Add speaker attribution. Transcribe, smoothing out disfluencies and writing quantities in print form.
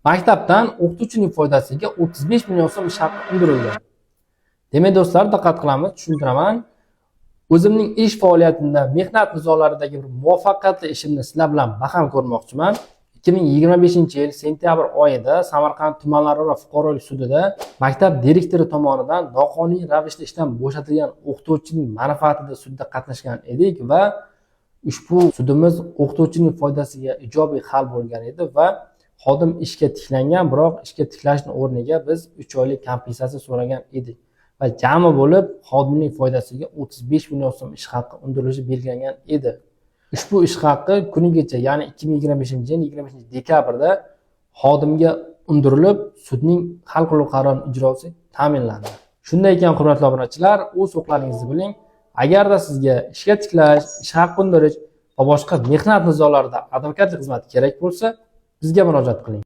Speaker 1: Maktabdan o'qituvchining foydasiga 35 million so'm ish haqi undirildi. Demak do'stlar, diqqat qilamiz, tushuntiraman. O'zimning ish faoliyatimda mehnat nizolaridagi bir muvaffaqiyatli ishimni sizlar bilan baham ko'rmoqchiman. 2025-yil sentyabr oyida Samarqand tumanlararo fuqarolik sudida maktab direktori tomonidan noqonuniy ravishda ishdan bo'shatilgan o'qituvchining manfaatida sudda qatnashgan edik va ushbu sudimiz o'qituvchining foydasiga ijobiy hal bo'lgan edi va xodim ishga tiklangan, biroq ishga tiklashning o'rniga biz 3 oylik kompensatsiya so'ragan edik va jami bo'lib xodimning foydasiga 35 million so'm ish haqi undirilishi belgilangan edi. Ushbu ish haqi kunigacha, ya'ni 2025-yil 25-dekabrda xodimga undirilib, sudning hal qiluvchi qarorining ijrosi ta'minlandi. Shunday ekan, hurmatli obunachilar, o'z huquqlaringizni biling. Agarda sizga ishga tiklash, ish haqi undirish va boshqa mehnat nizolarida advokatlik xizmati kerak bo'lsa, bizga murojaat qiling.